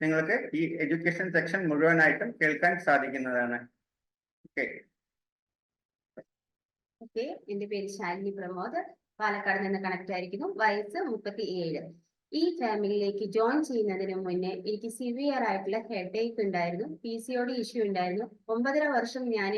നിങ്ങൾക്ക് ഈ education section മുഴുവനായിട്ടും കേൾക്കാൻ സാധിക്കുന്നതാണ്. ഓക്കെ. എന്റെ പേര് ശാലിനി പ്രമോദ്, പാലക്കാട് നിന്ന് കണക്ട് ആയിരിക്കുന്നു. വയസ്സ് 37. ഈ ഫാമിലിയിലേക്ക് ജോയിൻ ചെയ്യുന്നതിന് മുന്നേ എനിക്ക് സിവിയർ ആയിട്ടുള്ള ഹെഡേക്ക് ഉണ്ടായിരുന്നു, PCOD ഇഷ്യൂ ഉണ്ടായിരുന്നു. 9.5 വർഷം ഞാൻ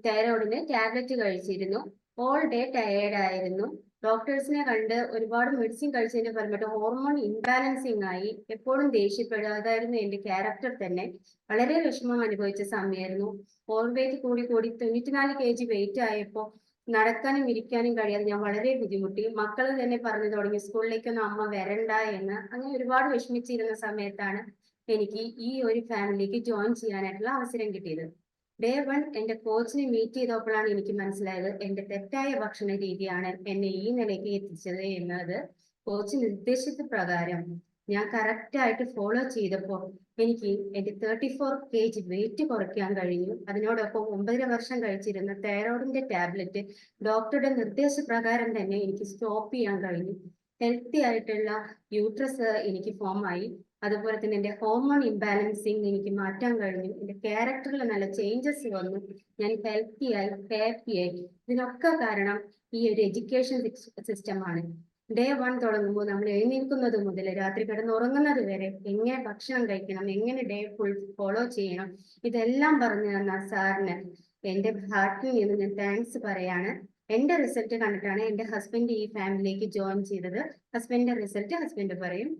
തൈറോയിഡിന് ടാബ്ലറ്റ് കഴിച്ചിരുന്നു. ഓൾ ഡേ ടയേർഡ് ആയിരുന്നു. ഡോക്ടേഴ്സിനെ കണ്ട് ഒരുപാട് മെഡിസിൻ കഴിച്ചതിന്റെ ഫലമായിട്ട് ഹോർമോൺ ഇംബാലൻസിങ് ആയി. എപ്പോഴും ദേഷ്യപ്പെടുക, അതായിരുന്നു എന്റെ ക്യാരക്ടർ തന്നെ. വളരെ വിഷമം അനുഭവിച്ച സമയമായിരുന്നു. ഓവർ വെയിറ്റ് കൂടി 94 kg വെയിറ്റ് ആയപ്പോൾ നടക്കാനും ഇരിക്കാനും കഴിയാതെ ഞാൻ വളരെ ബുദ്ധിമുട്ടി. മക്കൾ തന്നെ പറഞ്ഞു തുടങ്ങി സ്കൂളിലേക്കൊന്നും അമ്മ വരണ്ട എന്ന്. അങ്ങനെ ഒരുപാട് വിഷമിച്ചിരുന്ന സമയത്താണ് എനിക്ക് ഈ ഒരു ഫാമിലിക്ക് ജോയിൻ ചെയ്യാനായിട്ടുള്ള അവസരം കിട്ടിയത്. ഡേ 1 എന്റെ കോച്ചിനെ മീറ്റ് ചെയ്തപ്പോഴാണ് എനിക്ക് മനസ്സിലായത് എന്റെ തെറ്റായ ഭക്ഷണ രീതിയാണ് എന്നെ ഈ നിലയ്ക്ക് എത്തിച്ചത് എന്നത്. കോച്ച് നിർദ്ദേശിച്ച പ്രകാരം ഞാൻ കറക്റ്റായിട്ട് ഫോളോ ചെയ്തപ്പോൾ എനിക്ക് എന്റെ 34 kg വെയിറ്റ് കുറയ്ക്കാൻ കഴിഞ്ഞു. അതിനോടൊപ്പം 9.5 വർഷം കഴിച്ചിരുന്ന തൈറോയിഡിന്റെ ടാബ്ലറ്റ് ഡോക്ടറുടെ നിർദ്ദേശപ്രകാരം തന്നെ എനിക്ക് സ്റ്റോപ്പ് ചെയ്യാൻ കഴിഞ്ഞു. ഹെൽത്തി ആയിട്ടുള്ള യൂട്രസ് എനിക്ക് ഫോം ആയി. അതുപോലെ തന്നെ എന്റെ ഹോർമോൺ ഇംബാലൻസിങ് എനിക്ക് മാറ്റാൻ കഴിഞ്ഞു. എന്റെ ക്യാരക്ടറിൽ നല്ല ചേഞ്ചസ് വന്നു. ഞാൻ ഹെൽത്തിയായി, ഹാപ്പിയായി. ഇതിനൊക്കെ കാരണം ഈ ഒരു എഡ്യൂക്കേഷൻ സിസ്റ്റമാണ്. ഡേ 1 തുടങ്ങുമ്പോൾ നമ്മൾ എഴുന്നേൽക്കുന്നത് മുതൽ രാത്രി കിടന്നുറങ്ങുന്നത് വരെ എങ്ങനെ ഭക്ഷണം കഴിക്കണം, എങ്ങനെ ഡേ ഫുൾ ഫോളോ ചെയ്യണം, ഇതെല്ലാം പറഞ്ഞു തന്ന സാറിന് എന്റെ ഹാർട്ടിൽ നിന്ന് ഞാൻ താങ്ക്സ് പറയാണ്. എന്റെ റിസൾട്ട് കണ്ടിട്ടാണ് എന്റെ ഹസ്ബൻഡ് ഈ ഫാമിലിയിലേക്ക് ജോയിൻ ചെയ്തത്. ഹസ്ബൻഡിന്റെ റിസൾട്ട് ഹസ്ബൻഡ് പറയും.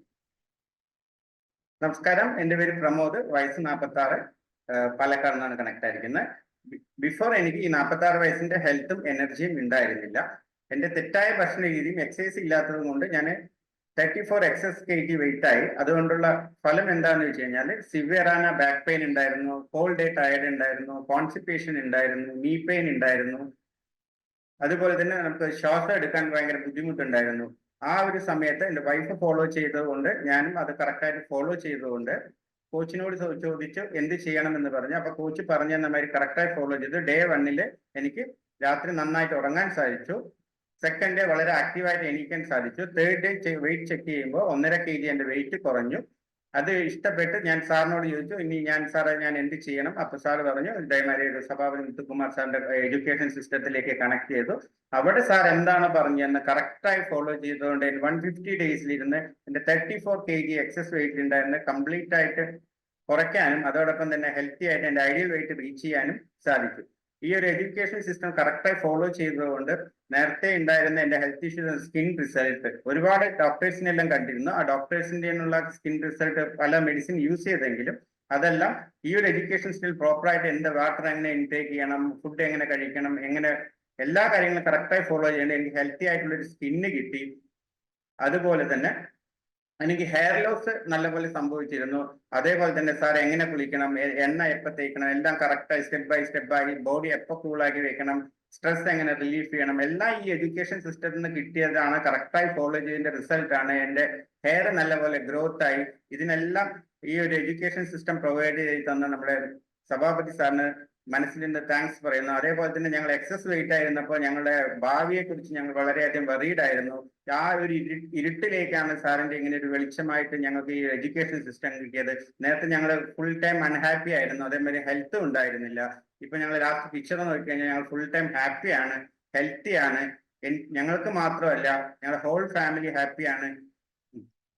നമസ്കാരം, എൻ്റെ പേര് പ്രമോദ്, വയസ്സ് 46, പാലക്കാട് നിന്നാണ് കണക്ട് ആയിരിക്കുന്നത്. ബിഫോർ എനിക്ക് ഈ 46 വയസ്സിന്റെ ഹെൽത്തും എനർജിയും ഉണ്ടായിരുന്നില്ല. എൻ്റെ തെറ്റായ ഭക്ഷണ രീതിയും എക്സസൈസ് ഇല്ലാത്തത് കൊണ്ട് ഞാൻ 34 എക്സസ് kg വെയിറ്റ് ആയി. അതുകൊണ്ടുള്ള ഫലം എന്താണെന്ന് വെച്ച് കഴിഞ്ഞാൽ സിവിയറാന ബാക്ക് പെയിൻ ഉണ്ടായിരുന്നു, ഹോൾ ഡേ ടയർഡ് ഉണ്ടായിരുന്നു, കോൺസ്റ്റിപ്പേഷൻ ഉണ്ടായിരുന്നു, നീ പെയിൻ ഉണ്ടായിരുന്നു. അതുപോലെ തന്നെ നമുക്ക് ശ്വാസം എടുക്കാൻ ഭയങ്കര ബുദ്ധിമുട്ടുണ്ടായിരുന്നു. ആ ഒരു സമയത്ത് എൻ്റെ വൈഫ് ഫോളോ ചെയ്തതുകൊണ്ട് ഞാനും അത് കറക്റ്റായിട്ട് ഫോളോ ചെയ്തതുകൊണ്ട് കോച്ചിനോട് ചോദിച്ചു എന്ത് ചെയ്യണമെന്ന് പറഞ്ഞു. അപ്പൊ കോച്ച് പറഞ്ഞു തന്ന മാതിരി കറക്റ്റായി ഫോളോ ചെയ്തു. ഡേ 1 എനിക്ക് രാത്രി നന്നായിട്ട് ഉറങ്ങാൻ സാധിച്ചു. സെക്കൻഡ് ഡേ വളരെ ആക്റ്റീവായിട്ട് എണീക്കാൻ സാധിച്ചു. തേർഡ് ഡേ വെയിറ്റ് ചെക്ക് ചെയ്യുമ്പോൾ 1.5 kg എൻ്റെ വെയിറ്റ് കുറഞ്ഞു. അത് ഇഷ്ടപ്പെട്ട് ഞാൻ സാറിനോട് ചോദിച്ചു, ഇനി സാറേ ഞാൻ എന്ത് ചെയ്യണം? അപ്പൊ സാർ പറഞ്ഞു ഇതേമാതിരി സഭാപതി മുത്തുകുമാർ സാറിന്റെ എഡ്യൂക്കേഷൻ സിസ്റ്റത്തിലേക്ക് കണക്ട് ചെയ്തു. അവിടെ സാർ എന്താണ് പറഞ്ഞതെന്ന് കറക്റ്റായി ഫോളോ ചെയ്തുകൊണ്ട് 150 ഡേയ്സിലിരുന്ന് എൻ്റെ 34 kg എക്സസ് വെയിറ്റ് ഉണ്ടായിരുന്ന കംപ്ലീറ്റ് ആയിട്ട് കുറയ്ക്കാനും അതോടൊപ്പം തന്നെ ഹെൽത്തി ആയിട്ട് എൻ്റെ ഐഡിയൽ വെയിറ്റ് റീച്ച് ചെയ്യാനും സാധിച്ചു. ഈ ഒരു എഡ്യൂക്കേഷൻ സിസ്റ്റം കറക്റ്റായി ഫോളോ ചെയ്തതുകൊണ്ട് നേരത്തെ ഉണ്ടായിരുന്ന എൻ്റെ ഹെൽത്ത് ഇഷ്യൂസ്, സ്കിൻ റിസൾട്ട്, ഒരുപാട് ഡോക്ടേഴ്സിനെല്ലാം കണ്ടിരുന്നു. ആ ഡോക്ടേഴ്സിൻ്റെ സ്കിൻ റിസൾട്ട് പല മെഡിസിൻ യൂസ് ചെയ്തെങ്കിലും അതെല്ലാം ഈ ഒരു എഡ്യൂക്കേഷൻ സിസ്റ്റത്തിൽ പ്രോപ്പറായിട്ട് എന്ത് വാട്ടർ എങ്ങനെ ഇൻടേക്ക് ചെയ്യണം, ഫുഡ് എങ്ങനെ കഴിക്കണം, എങ്ങനെ എല്ലാ കാര്യങ്ങളും കറക്റ്റായി ഫോളോ ചെയ്യേണ്ടത്. എനിക്ക് ഹെൽത്തി ആയിട്ടുള്ള ഒരു സ്കിന്ന് കിട്ടി. അതുപോലെ തന്നെ എനിക്ക് ഹെയർ ലോസ് നല്ലപോലെ സംഭവിച്ചിരുന്നു. അതേപോലെ തന്നെ സാർ എങ്ങനെ കുളിക്കണം, എണ്ണ എപ്പോൾ തേക്കണം, എല്ലാം കറക്റ്റായി സ്റ്റെപ്പ് ബൈ സ്റ്റെപ്പായി, ബോഡി എപ്പോൾ കൂളാക്കി വെക്കണം, സ്ട്രെസ് എങ്ങനെ റിലീഫ് ചെയ്യണം, എല്ലാം ഈ എഡ്യൂക്കേഷൻ സിസ്റ്റത്തിൽ നിന്ന് കിട്ടിയതാണ്. കറക്റ്റായി ഫോളോ ചെയ്തതിന്റെ റിസൾട്ടാണ്. എൻ്റെ ഹെയർ നല്ലപോലെ ഗ്രോത്ത് ആയി. ഇതിനെല്ലാം ഈ ഒരു എഡ്യൂക്കേഷൻ സിസ്റ്റം പ്രൊവൈഡ് ചെയ്ത് തന്ന നമ്മുടെ സഭാപതി സാറിന് മനസ്സിലിന്റെ താങ്ക്സ് പറയുന്നു. അതേപോലെ തന്നെ ഞങ്ങൾ എക്സസ് വെയിറ്റ് ആയിരുന്നപ്പോൾ ഞങ്ങളുടെ ഭാവിയെ കുറിച്ച് ഞങ്ങൾ വളരെയധികം വറീഡ് ആയിരുന്നു. ആ ഒരു ഇരുട്ടിലേക്കാണ് സാറിന്റെ ഇങ്ങനെ ഒരു വെളിച്ചമായിട്ട് ഞങ്ങൾക്ക് ഈ എഡ്യൂക്കേഷൻ സിസ്റ്റം കിട്ടിയത്. നേരത്തെ ഞങ്ങൾ ഫുൾ ടൈം അൺഹാപ്പി ആയിരുന്നു, അതേമാതിരി ഹെൽത്തും ഉണ്ടായിരുന്നില്ല. ഇപ്പൊ ഞങ്ങൾ ലാസ്റ്റ് പിക്ചർ നോക്കിക്കഴിഞ്ഞാൽ ഞങ്ങൾ ഫുൾ ടൈം ഹാപ്പിയാണ്, ഹെൽത്തിയാണ്. ഞങ്ങൾക്ക് മാത്രമല്ല ഞങ്ങളുടെ ഹോൾ ഫാമിലി ഹാപ്പിയാണ്.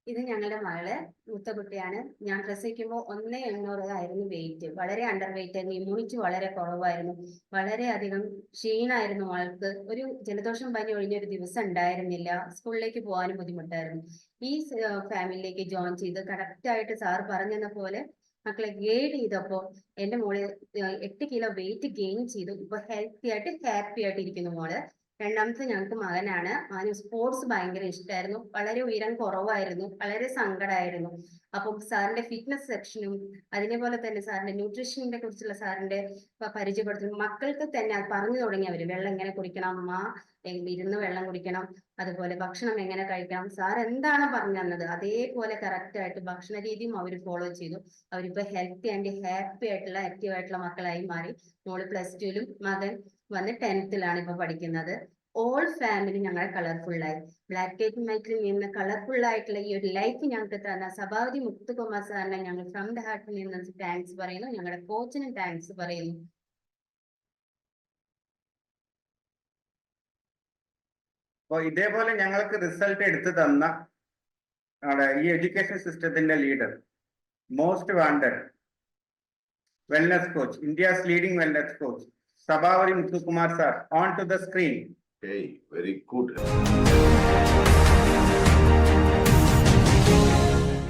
ഇത് ഞങ്ങളുടെ മകള്, മൂത്ത കുട്ടിയാണ്. ഞാൻ പ്രസവിക്കുമ്പോൾ 1.800 ആയിരുന്നു വെയിറ്റ്. വളരെ അണ്ടർ വെയിറ്റ് ആയിരുന്നു. ഇമ്മ്യൂണിറ്റി വളരെ കുറവായിരുന്നു. വളരെയധികം ക്ഷീണമായിരുന്നു ആൾക്ക്. ഒരു ജലദോഷം പനി ഒഴിഞ്ഞൊരു ദിവസം ഉണ്ടായിരുന്നില്ല. സ്കൂളിലേക്ക് പോകാനും ബുദ്ധിമുട്ടായിരുന്നു. ഈ ഫാമിലിയിലേക്ക് ജോയിൻ ചെയ്ത് കറക്റ്റായിട്ട് സാർ പറഞ്ഞെന്ന പോലെ മക്കളെ ഗൈഡ് ചെയ്തപ്പോൾ എൻ്റെ മോള് 8 കിലോ വെയിറ്റ് ഗെയിൻ ചെയ്തു. ഇപ്പൊ ഹെൽത്തി ആയിട്ട് ഹാപ്പി ആയിട്ട് ഇരിക്കുന്നു മോള്. രണ്ടാമത്തെ ഞങ്ങൾക്ക് മകനാണ്. അവന് സ്പോർട്സ് ഭയങ്കര ഇഷ്ടമായിരുന്നു. വളരെ ഉയരം കുറവായിരുന്നു. വളരെ സങ്കടമായിരുന്നു. അപ്പം സാറിന്റെ ഫിറ്റ്നസ് സെക്ഷനും അതേപോലെ തന്നെ സാറിന്റെ ന്യൂട്രീഷനെ കുറിച്ചുള്ള സാറിന്റെ പരിചയപ്പെടുത്തുന്നു. മക്കൾക്ക് തന്നെ അത് പറഞ്ഞു തുടങ്ങി. അവര് വെള്ളം എങ്ങനെ കുടിക്കണം, അമ്മ ഇരുന്ന് വെള്ളം കുടിക്കണം, അതുപോലെ ഭക്ഷണം എങ്ങനെ കഴിക്കണം, സാർ എന്താണ് പറഞ്ഞു തന്നത് അതേപോലെ കറക്റ്റ് ആയിട്ട് ഭക്ഷണ രീതിയും അവർ ഫോളോ ചെയ്തു. അവരിപ്പോ ഹെൽത്തി ആൻഡ് ഹാപ്പി ആയിട്ടുള്ള ആക്റ്റീവ് ആയിട്ടുള്ള മക്കളായി മാറി. മോള് +2-ലും മകൻ വന്ന് 10th-ലാണ് ഇപ്പൊ പഠിക്കുന്നത്. ഓൾ ഫാമിലി ഞങ്ങളെ കളർഫുള്ളായി. ബ്ലാക്ക് ആൻഡ് വൈറ്റിൽ നിന്ന് കളർഫുൾ ആയിട്ടുള്ള ഈ ഒരു ലൈഫ് ഞങ്ങൾക്ക് തന്ന സഭാവതി മുത്തുകുമാർ സാറിനെ ഞങ്ങൾ ഫ്രം ദ ഹാർട്ടിൽ നിന്ന് താങ്ക്സ് പറയുന്നു. ഞങ്ങളുടെ കോച്ചിനും താങ്ക്സ് പറയുന്നു. അപ്പോൾ ഇതേപോലെ ഞങ്ങൾക്ക് റിസൾട്ട് എടുത്തു തന്ന ഈ എഡ്യൂക്കേഷൻ സിസ്റ്റത്തിന്റെ leader, most wanted wellness coach, India's leading wellness coach Sabhavati Muthukumar sir, on to the screen. Okay, very good.